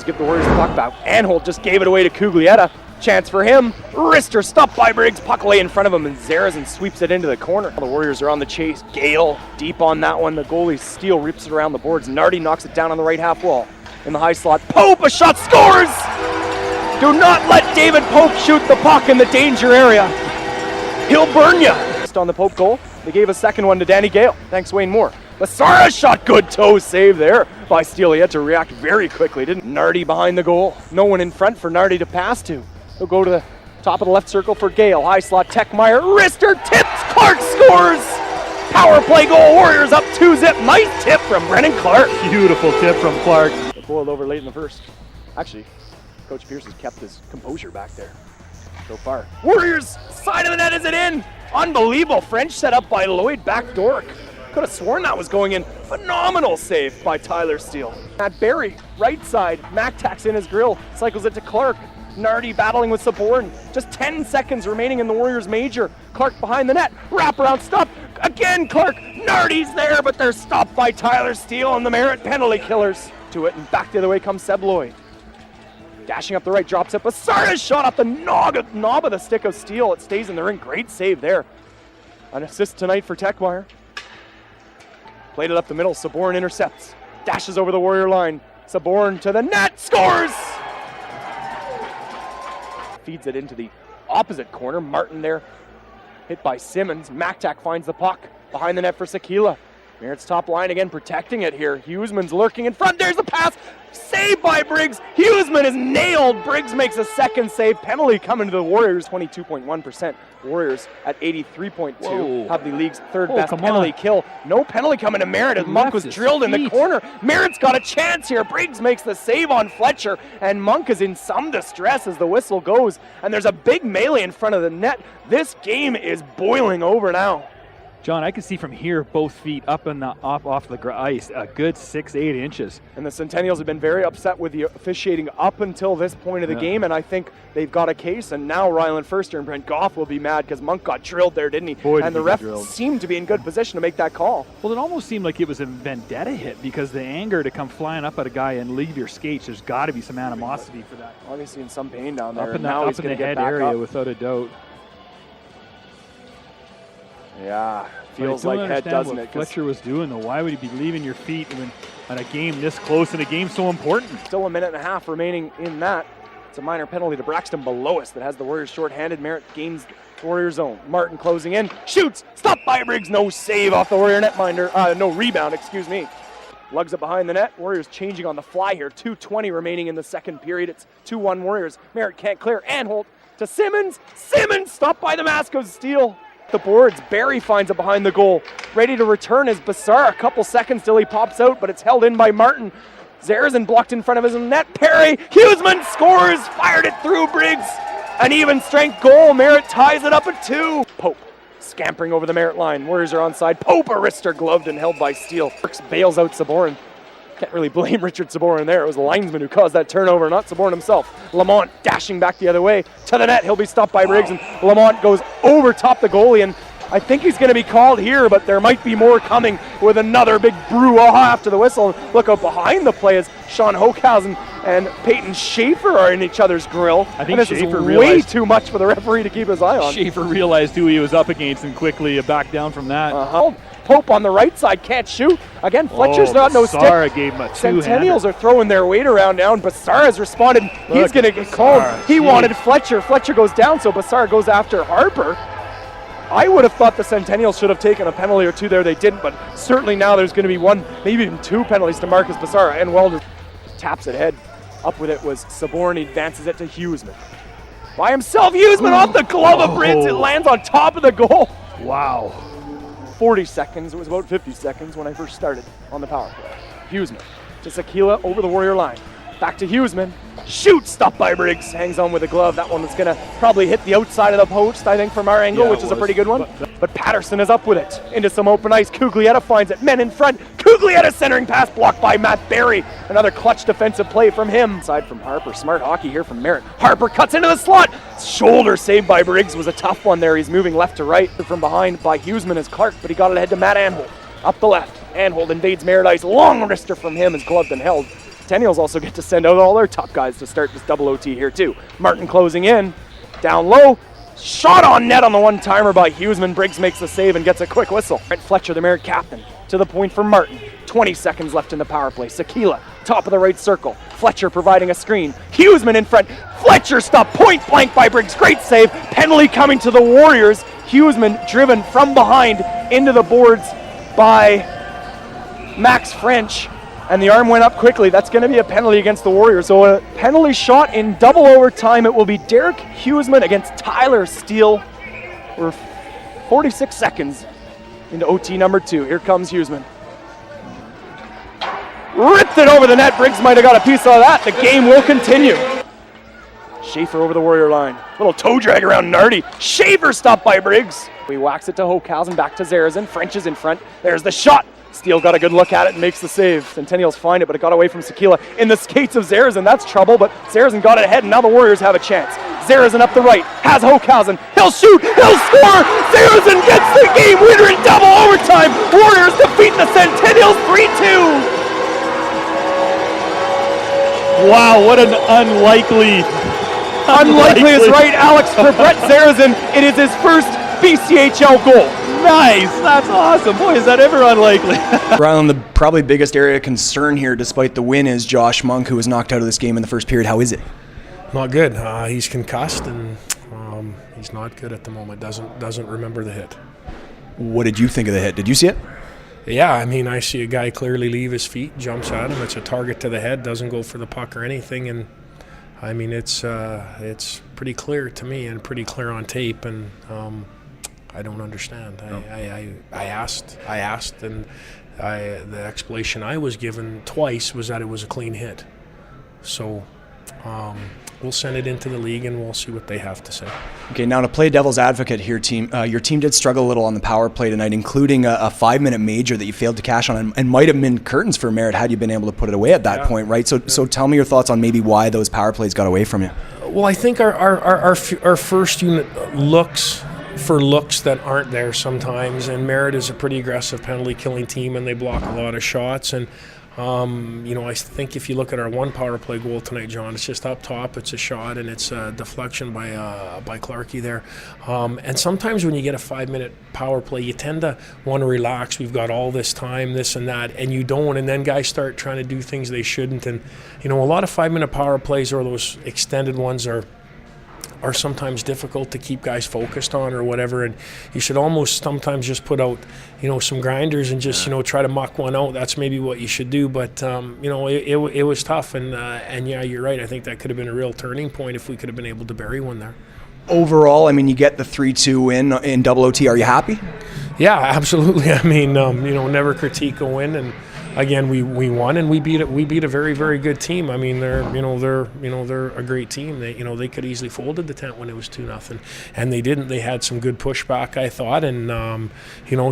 Centennials give the Warriors the puck back. Anholt just gave it away to Cuglietta. Chance for him. Wrister stopped by Briggs. Puck lay in front of him, and Zarazin sweeps it into the corner. The Warriors are on the chase. Gale deep on that one. The goalie Steele rips it around the boards. Nardi knocks it down on the right half wall. In the high slot, Pope, a shot, scores! Do not let David Pope shoot the puck in the danger area. He'll burn you. Just on the Pope goal, they gave a second one to Danny Gale. Thanks, Wayne Moore. Basara's shot, good toe save there by Steele. He had to react very quickly, didn't Nardi behind the goal. No one in front for Nardi to pass to. He'll go to the top of the left circle for Gale. High slot, Techmeyer, Wrister tips, Clark scores! Power play goal, Warriors up 2-zip. Nice tip from Brennan Clark. Beautiful tip from Clark. It boiled over late in the first. Actually, Coach Pierce has kept his composure back there so far. Warriors, side of the net, is it in? Unbelievable French set up by Lloyd backdoor. Could have sworn that was going in. Phenomenal save by Tyler Steele. Matt Barry, right side. Mac tacks in his grill, cycles it to Clark. Nardi battling with Saborn. Just 10 seconds remaining in the Warriors major. Clark behind the net. Wraparound stop. Again, Clark. Nardi's there, but they're stopped by Tyler Steele and the Merritt penalty killers. To it, and back the other way comes Seb Lloyd. Dashing up the right, drops it. Basara's shot off the knob of the stick of Steele. It stays in the ring. Great save there. An assist tonight for Techmeyer. Played it up the middle. Saborn intercepts. Dashes over the Warrior line. Saborn to the net. Scores! Feeds it into the opposite corner. Martin there. Hit by Simmons. Mactac finds the puck. Behind the net for Sakila. Merritt's top line again protecting it here. Hughesman's lurking in front. There's the pass. Saved by Briggs. Hughesman is nailed. Briggs makes a second save. Penalty coming to the Warriors, 22.1%. Warriors at 83.2 have the league's third best penalty kill. No penalty coming to Merritt as Monk was drilled in the corner. Merritt's got a chance here. Briggs makes the save on Fletcher, and Monk is in some distress as the whistle goes. And there's a big melee in front of the net. This game is boiling over now. John, I can see from here both feet up and off the ice a good 6-8 inches. And the Centennials have been very upset with the officiating up until this point of the game, and I think they've got a case. And now Ryland Furster and Brent Goff will be mad because Monk got drilled there, didn't he? Boy, and the ref seemed to be in good position to make that call. Well, it almost seemed like it was a vendetta hit because the anger to come flying up at a guy and leave your skates, there's got to be some animosity for that. Obviously in some pain down there. Up in the head area, without a doubt. Yeah, feels like head, doesn't it? Fletcher was doing though. Why would he be leaving your feet when on a game this close and a game so important? Still a minute and a half remaining in that. It's a minor penalty to Braxton below us that has the Warriors short-handed. Merritt gains the Warriors zone. Martin closing in, shoots, stopped by Briggs. No save off the Warrior netminder. No rebound, excuse me. Lugs it behind the net. Warriors changing on the fly here. 2:20 remaining in the second period. It's 2-1 Warriors. Merritt can't clear. Anholt to Simmons. Simmons stopped by the mask of Steele. The boards, Barry finds it behind the goal. Ready to return is Basar. A couple seconds till he pops out, but it's held in by Martin. Zarazin blocked in front of his net. Perry, Hughesman scores, fired it through Briggs. An even strength goal. Merritt ties it up at 2. Pope scampering over the Merritt line. Warriors are onside. Pope, a wrister gloved and held by Steele. Burks bails out Saborn. Can't really blame Richard Saborn there. It was the linesman who caused that turnover, not Saborn himself. Lamont dashing back the other way to the net. He'll be stopped by Briggs, and Lamont goes over top the goalie, and I think he's going to be called here, but there might be more coming with another big brouhaha after the whistle. Look out behind the play as Sean Hochhausen and Peyton Schaefer are in each other's grill. I think this Schaefer is way too much for the referee to keep his eye on. Schaefer realized who he was up against and quickly backed down from that. Pope on the right side can't shoot. Again, Fletcher's got no stick. Gave him a Centennials are throwing their weight around now, and Basar has responded. He's going to get called. He wanted Fletcher. Fletcher goes down, so Basar goes after Harper. I would have thought the Centennials should have taken a penalty or two there. They didn't, but certainly now there's going to be one, maybe even 2 penalties to Marcus Basar. And Welder taps it head. Up with it was Saborn. He advances it to Hughesman. By himself, Hughesman off the glove of Briggs. It lands on top of the goal. Wow. 40 seconds. It was about 50 seconds when I first started on the power play. Hughesman to Sakila over the Warrior line. Back to Hughesman. Shoots, stopped by Briggs. Hangs on with a glove. That one is going to probably hit the outside of the post, I think, from our angle, which is a pretty good one. But Patterson is up with it. Into some open ice. Cuglietta finds it. Men in front. Cuglietta centering pass blocked by Matt Barry. Another clutch defensive play from him. Side from Harper. Smart hockey here from Merritt. Harper cuts into the slot. Shoulder saved by Briggs was a tough one there. He's moving left to right. From behind by Hughesman is Clark, but he got it ahead to Matt Anholt. Up the left. Anholt invades Merritt ice. Long wrister from him is gloved and held. Centennials also get to send out all their top guys to start this double OT here too. Martin closing in, down low, shot on net on the one-timer by Huseman. Briggs makes the save and gets a quick whistle. Brent Fletcher, the Merritt captain, to the point for Martin. 20 seconds left in the power play. Sakila, top of the right circle. Fletcher providing a screen. Huseman in front. Fletcher stopped point blank by Briggs. Great save. Penalty coming to the Warriors. Huseman driven from behind into the boards by Max French. And the arm went up quickly. That's going to be a penalty against the Warriors. So a penalty shot in double overtime. It will be Derek Huseman against Tyler Steele. We're 46 seconds into OT number 2. Here comes Huseman. Ripped it over the net. Briggs might have got a piece of that. The game will continue. Schaefer over the Warrior line. Little toe drag around Nardi. Schaefer stopped by Briggs. He whacks it to Hochhausen. Back to Zarazin. French is in front. There's the shot. Steele got a good look at it and makes the save. Centennials find it, but it got away from Sakila in the skates of Zarazin. That's trouble, but Zarazin got it ahead, and now the Warriors have a chance. Zarazin up the right, has Hochhausen. He'll shoot, he'll score! Zarazin gets the game winner in double overtime. Warriors defeat the Centennials 3-2. Wow, what an unlikely is right, Alex, for Brett Zarazin. It is his first BCHL goal. Nice, that's awesome. Boy, is that ever unlikely. Rylan, the probably biggest area of concern here, despite the win, is Josh Monk, who was knocked out of this game in the first period. How is it? Not good. He's concussed, and he's not good at the moment. Doesn't remember the hit. What did you think of the hit? Did you see it? Yeah, I mean, I see a guy clearly leave his feet, jumps at him. It's a target to the head, doesn't go for the puck or anything, and I mean, it's pretty clear to me and pretty clear on tape, and I don't understand. I asked, and the explanation I was given twice was that it was a clean hit. So we'll send it into the league and we'll see what they have to say. Okay, now to play devil's advocate here, team. Your team did struggle a little on the power play tonight, including a 5-minute major that you failed to cash on, and might have been curtains for Merritt had you been able to put it away at that point, right? So tell me your thoughts on maybe why those power plays got away from you. Well, I think our first unit looks for looks that aren't there sometimes, and Merritt is a pretty aggressive penalty killing team, and they block a lot of shots. And I think if you look at our one power play goal tonight, John, it's just up top, it's a shot, and it's a deflection by Clarkey there. And sometimes when you get a 5-minute power play, you tend to want to relax. We've got all this time, this and that, and you don't, and then guys start trying to do things they shouldn't. And a lot of 5-minute power plays, or those extended ones, are sometimes difficult to keep guys focused on or whatever, and you should almost sometimes just put out some grinders and just try to muck one out. That's maybe what you should do, but it was tough, and yeah, you're right. I think that could have been a real turning point if we could have been able to bury one there. Overall, I mean, you get the 3-2 win in double OT. Are you happy? Yeah, absolutely. I mean, never critique a win, and again, we won, and we beat a very, very good team. I mean, they're a great team. They could easily folded the tent when it was 2-0, and they didn't. They had some good pushback, I thought, and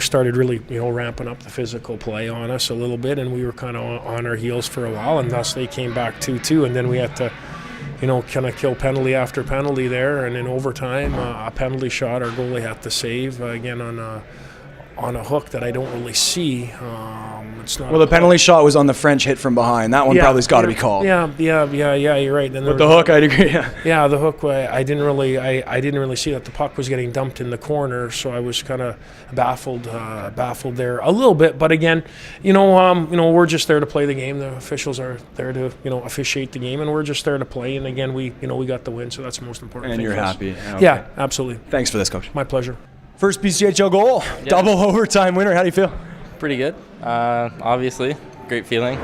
started really ramping up the physical play on us a little bit, and we were kind of on our heels for a while, and thus they came back 2-2, and then we had to kind of kill penalty after penalty there, and in overtime, a penalty shot our goalie had to save again on a hook that I don't really see. It's not. Well, the penalty shot was on the French hit from behind. That one probably's got to be called. Yeah, you're right. With the hook, I'd agree. Yeah, the hook. I didn't really see that the puck was getting dumped in the corner, so I was kind of baffled there a little bit. But again, we're just there to play the game. The officials are there to officiate the game, and we're just there to play. And again, we got the win, so that's the most important. And thing you're for us. happy. Okay. Yeah, absolutely. Thanks for this, Coach. My pleasure. First BCHL goal, double overtime winner. How do you feel? Pretty good. Obviously, great feeling.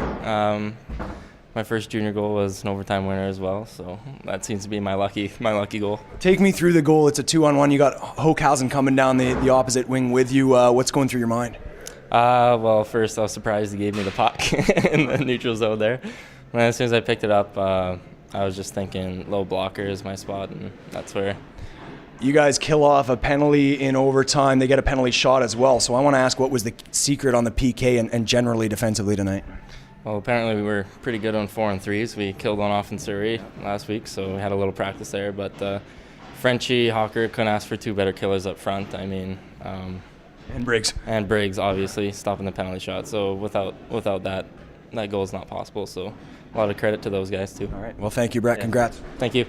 My first junior goal was an overtime winner as well, so that seems to be my lucky goal. Take me through the goal. It's a 2-on-1. You got Hochhausen coming down the opposite wing with you. What's going through your mind? Well, first I was surprised he gave me the puck in the neutral zone there. And as soon as I picked it up, I was just thinking low blocker is my spot, and that's where. You guys kill off a penalty in overtime. They get a penalty shot as well. So I want to ask, what was the secret on the PK and generally defensively tonight? Well, apparently we were pretty good on 4-on-3s. We killed one off in Surrey last week, so we had a little practice there. But Frenchie, Hawker couldn't ask for two better killers up front. I mean, and Briggs. And Briggs, obviously, stopping the penalty shot. So without that, that goal is not possible. So a lot of credit to those guys too. All right. Well, thank you, Brett. Congrats. Thank you.